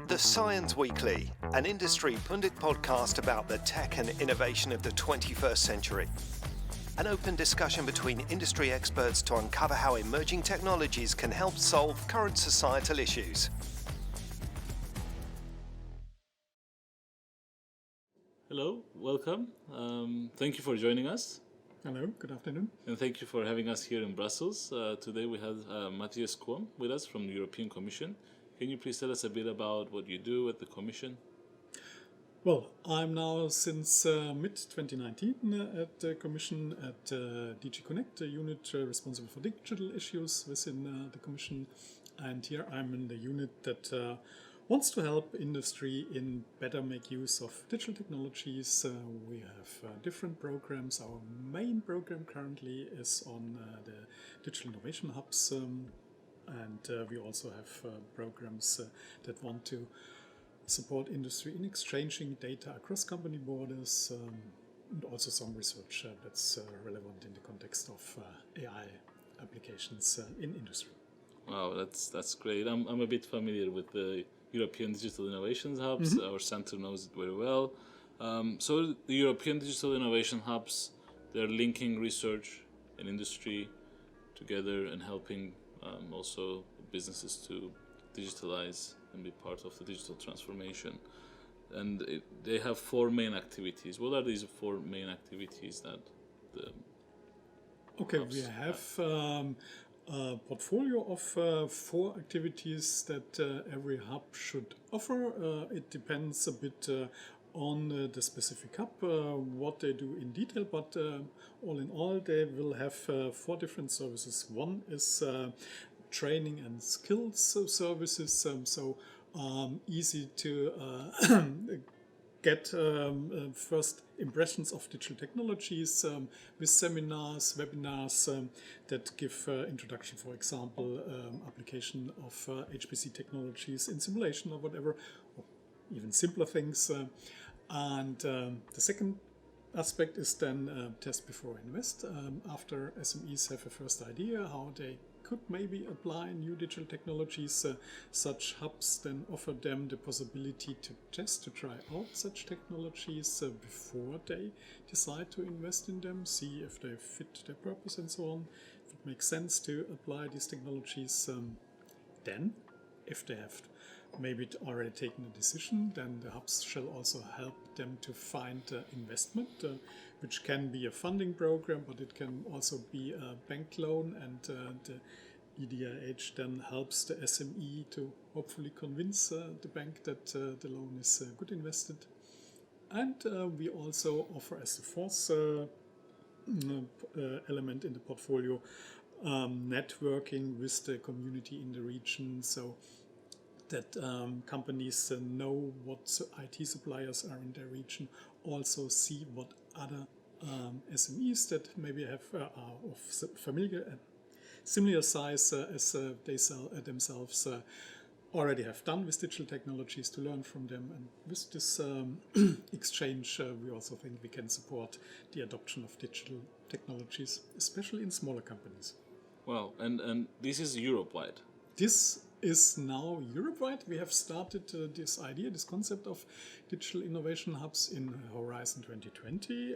The CYENS Weekly, an industry pundit podcast about the tech and innovation of the 21st century. An open discussion between industry experts to uncover how emerging technologies can help solve current societal issues. Hello, welcome. Thank you for joining us. Hello, good afternoon. And thank you for having us here in Brussels. Today we have Matthias Kuom with us from the European Commission. Can you please tell us a bit about what you do at the Commission? Well, I'm now since mid-2019 at the Commission at DG Connect, a unit responsible for digital issues within the Commission. And here I'm in the unit that wants to help industry in better make use of digital technologies. We have different programs. Our main program currently is on the digital innovation hubs. And we also have programs that want to support industry in exchanging data across company borders, and also some research that's relevant in the context of AI applications in industry. Wow, that's great. I'm a bit familiar with the European Digital Innovation Hubs. Mm-hmm. Our center knows it very well. So the European Digital Innovation Hubs, they're linking research and industry together and helping also businesses to digitalize and be part of the digital transformation. And they have four main activities. What are these four main activities that the we have a portfolio of four activities that every hub should offer. It depends a bit on the specific hub, what they do in detail, but all in all they will have four different services. One is training and skills services, easy to get first impressions of digital technologies with seminars, webinars that give introduction, for example, application of HPC technologies in simulation or whatever, or even simpler things. And the second aspect is then test before invest. After SMEs have a first idea how they could maybe apply new digital technologies, such hubs then offer them the possibility to test, to try out such technologies before they decide to invest in them, see if they fit their purpose and so on, if it makes sense to apply these technologies. Then, if they have maybe already taken a decision, then the hubs shall also help them to find investment, which can be a funding program, but it can also be a bank loan, and the EDIH then helps the SME to hopefully convince the bank that the loan is good invested. And we also offer as the fourth element in the portfolio networking with the community in the region, so that companies know what IT suppliers are in their region, also see what other SMEs that maybe have are of similar size as they themselves already have done with digital technologies, to learn from them. And with this exchange, we also think we can support the adoption of digital technologies, especially in smaller companies. Wow, and this is Europe-wide? This is now Europe-wide. We have started this idea, this concept of digital innovation hubs in Horizon 2020.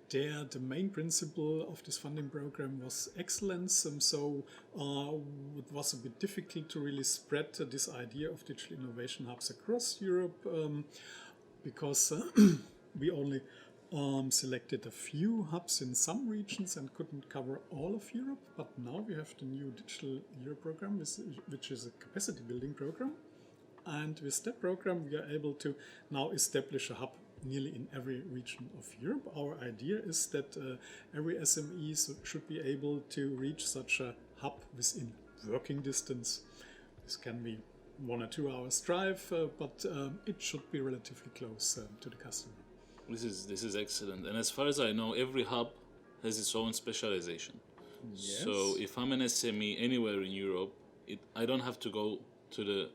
There, the main principle of this funding program was excellence, so it was a bit difficult to really spread this idea of digital innovation hubs across Europe, because we only selected a few hubs in some regions and couldn't cover all of Europe. But now we have the new Digital Europe program, which is a capacity building program. And with that program, we are able to now establish a hub nearly in every region of Europe. Our idea is that every SME should be able to reach such a hub within working distance. This can be 1 or 2 hours drive, but it should be relatively close to the customer. This is excellent. And as far as I know, every hub has its own specialization. Yes. So if I'm an SME anywhere in Europe, I don't have to go to the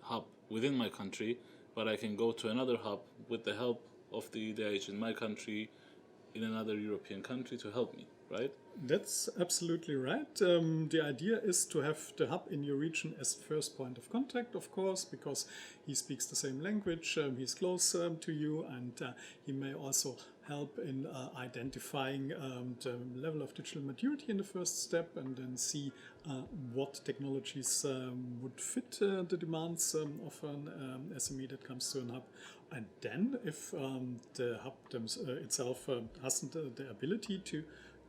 hub within my country, but I can go to another hub with the help of the EDIH in my country, in another European country, to help me. right? That's absolutely right. The idea is to have the hub in your region as first point of contact, of course, because he speaks the same language, he's close to you, and he may also help in identifying the level of digital maturity in the first step, and then see what technologies would fit the demands of an SME that comes to an hub. And then if the hub itself hasn't the ability to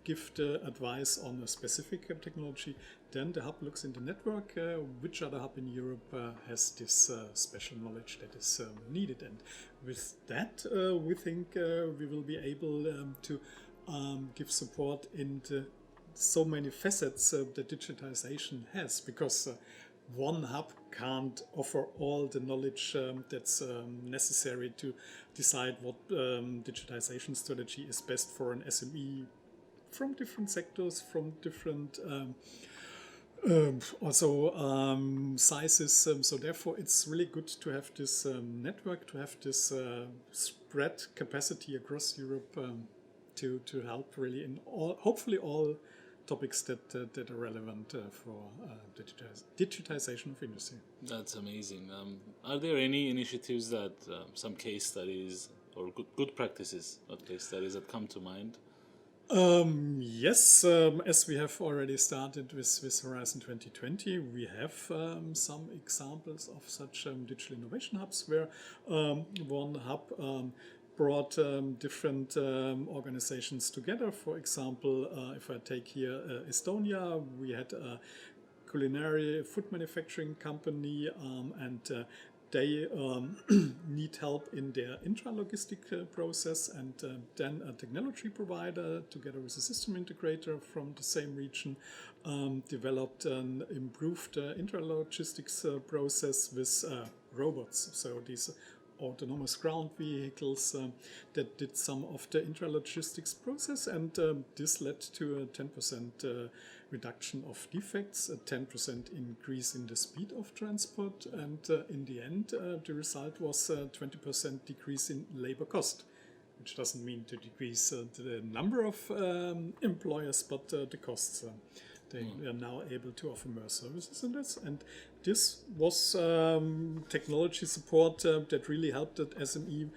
give the advice on a specific technology, then the hub looks in the network, which other hub in Europe has this special knowledge that is needed. And with that, we think we will be able to give support in the so many facets that digitization has, because one hub can't offer all the knowledge that's necessary to decide what digitization strategy is best for an SME from different sectors, from different sizes. So therefore, it's really good to have this network, to have this spread capacity across Europe to help really in hopefully all topics that are relevant for digitization of industry. That's amazing. Are there any initiatives that some case studies or good practices, not case studies, that come to mind? Yes, as we have already started with Horizon 2020, we have some examples of such digital innovation hubs where one hub brought different organizations together. For example, if I take here Estonia, we had a culinary food manufacturing company, and they need help in their intra-logistic process, and then a technology provider together with a system integrator from the same region developed an improved intra-logistics process with robots. So these autonomous ground vehicles that did some of the intralogistics process, and this led to a 10% reduction of defects, a 10% increase in the speed of transport, and in the end the result was a 20% decrease in labor cost, which doesn't mean to decrease the number of employers, but the costs. They are now able to offer more services in this, and this was technology support that really helped that SME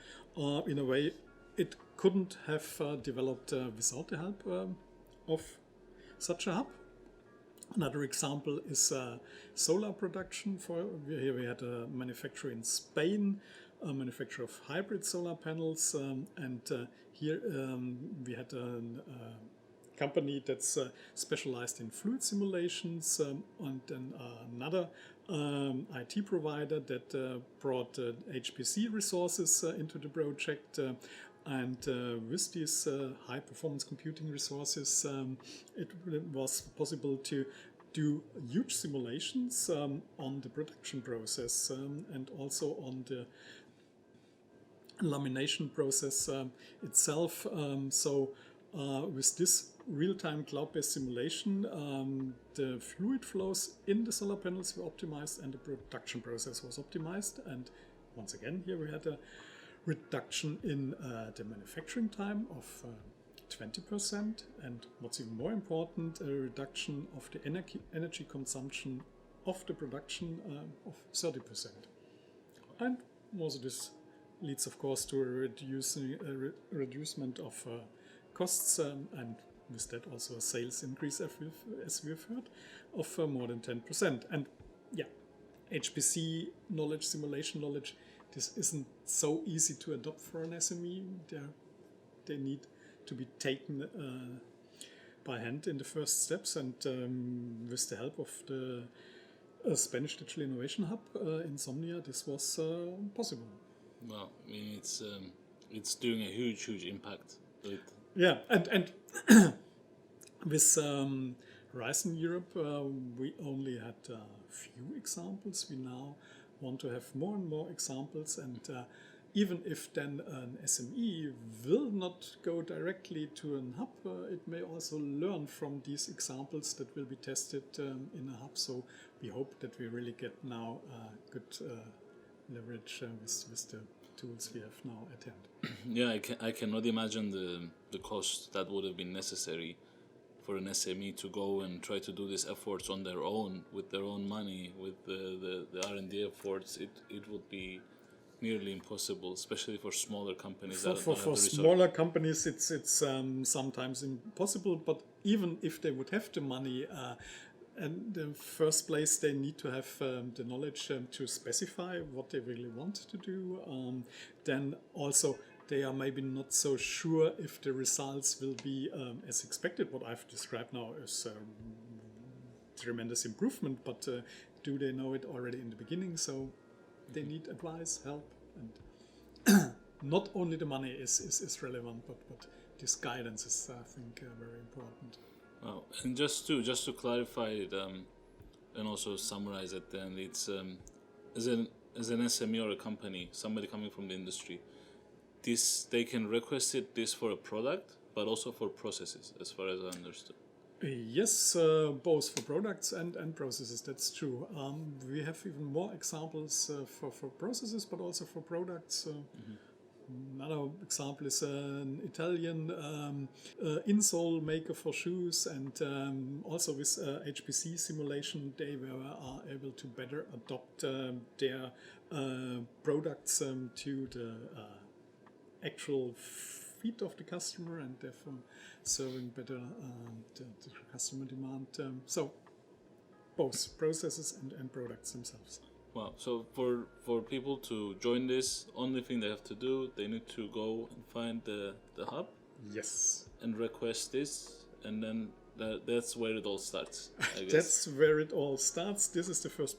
in a way it couldn't have developed without the help of such a hub. Another example is solar production. Here we had a manufacturer in Spain, a manufacturer of hybrid solar panels, and here we had a company that's specialized in fluid simulations, and then another IT provider that brought HPC resources into the project. And with these high performance computing resources, it was possible to do huge simulations on the production process and also on the lamination process itself. With this real-time cloud-based simulation, the fluid flows in the solar panels were optimized and the production process was optimized. And once again, here we had a reduction in the manufacturing time of 20%, and what's even more important, a reduction of the energy consumption of the production of 30%. And also this leads, of course, to a reducement of costs, and with that also a sales increase, as we've heard, of more than 10%. And yeah, HPC knowledge, simulation knowledge, this isn't so easy to adopt for an SME. They need to be taken by hand in the first steps, and with the help of the Spanish Digital Innovation Hub in Somnia, this was possible. Well, I mean, it's doing a huge impact. Yeah, and with Horizon Europe, we only had a few examples. We now want to have more and more examples, and even if then an SME will not go directly to a hub, it may also learn from these examples that will be tested in a hub. So we hope that we really get now good leverage with the tools we have now at hand. Yeah, I cannot imagine the cost that would have been necessary for an SME to go and try to do these efforts on their own, with their own money, with the R&D efforts, it would be nearly impossible, especially for smaller companies. For smaller companies, it's sometimes impossible. But even if they would have the money, in the first place, they need to have the knowledge to specify what they really want to do. Then also, they are maybe not so sure if the results will be as expected. What I've described now is tremendous improvement, but do they know it already in the beginning? So they need advice, help, and not only the money is relevant, but this guidance is, I think, very important. Wow. And just to clarify it, and also summarize at the end, it's as an SME or a company, somebody coming from the industry, they can request this for a product, but also for processes, as far as I understood. Yes, both for products and processes, that's true. We have even more examples for processes, but also for products. Another example is an Italian insole maker for shoes, and also with HPC simulation, they are able to better adopt their products to the actual feet of the customer, and therefore serving better the customer demand. So both processes and products themselves. Wow. So for people to join this, only thing they have to do, they need to go and find the hub. Yes. And request this, and then that's where it all starts, I guess. That's where it all starts. This is the first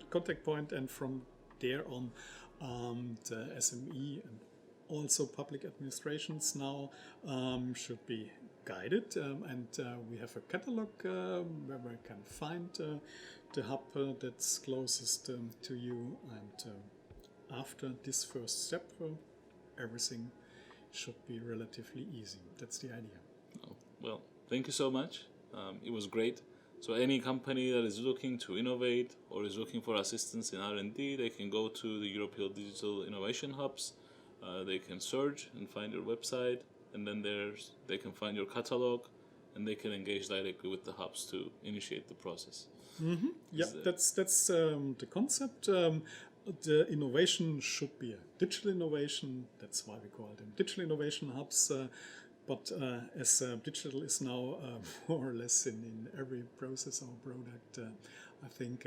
contact point, and from there on, the SME and also public administrations now should be guided, and we have a catalog where we can find the hub that's closest to you, and after this first step, everything should be relatively easy. That's the idea. Oh, well, thank you so much. It was great. So any company that is looking to innovate or is looking for assistance in R&D, they can go to the European Digital Innovation Hubs. They can search and find your website, and then they can find your catalog, and they can engage directly with the hubs to initiate the process. Mm-hmm. Yeah, that's the concept. The innovation should be a digital innovation. That's why we call them digital innovation hubs. But as digital is now more or less in every process or product, I think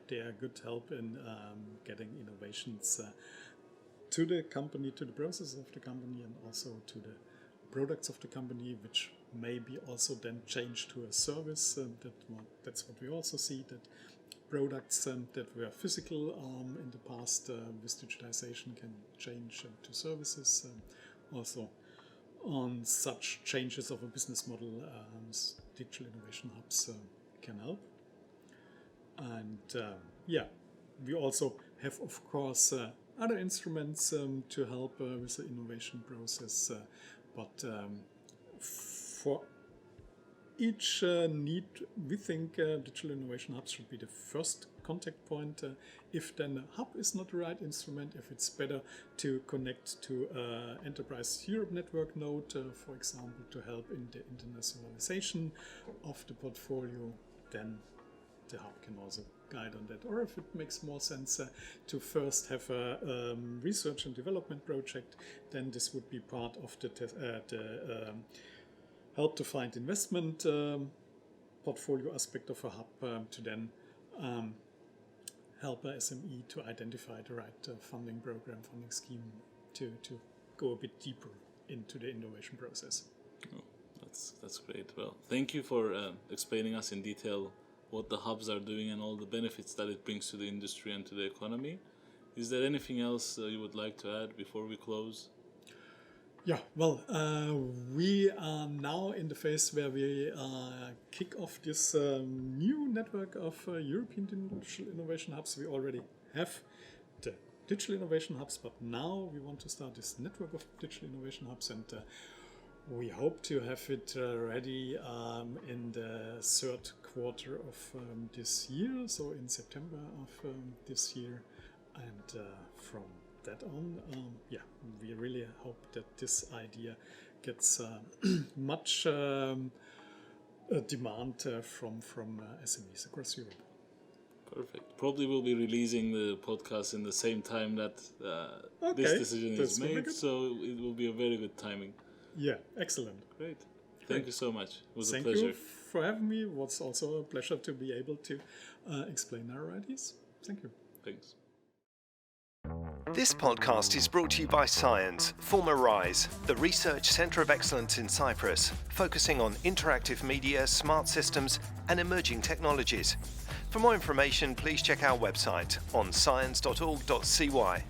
they are good help in getting innovations to the company, to the process of the company, and also to the products of the company, which may be also then changed to a service. That's what we also see, that products that were physical in the past with digitization can change to services. Also on such changes of a business model, digital innovation hubs can help. And we also have, of course, other instruments to help with the innovation process, but for each need, we think digital innovation hubs should be the first contact point. If then a hub is not the right instrument, if it's better to connect to Enterprise Europe network node, for example, to help in the internationalization of the portfolio, then the hub can also guide on that. Or if it makes more sense to first have a research and development project, then this would be part of the help to find investment portfolio aspect of a hub to then help a SME to identify the right funding program, funding scheme to go a bit deeper into the innovation process. Oh, that's great. Well, thank you for explaining us in detail what the hubs are doing and all the benefits that it brings to the industry and to the economy. Is there anything else you would like to add before we close? Yeah, well, we are now in the phase where we kick off this new network of European Digital Innovation Hubs. We already have the Digital Innovation Hubs, but now we want to start this network of Digital Innovation Hubs, and we hope to have it ready in the third quarter of this year, so in September of this year. And from that on, we really hope that this idea gets much demand from SMEs across Europe. Perfect. Probably we'll be releasing the podcast in the same time that this decision is made, so it will be a very good timing. Yeah, excellent. Great. Thank you so much. It was Thank a pleasure. you for having me. It was also a pleasure to be able to explain our ideas. Thank you. Thanks. This podcast is brought to you by CYENS, former RISE, the Research Centre of Excellence in Cyprus, focusing on interactive media, smart systems and emerging technologies. For more information, please check our website on cyens.org.cy.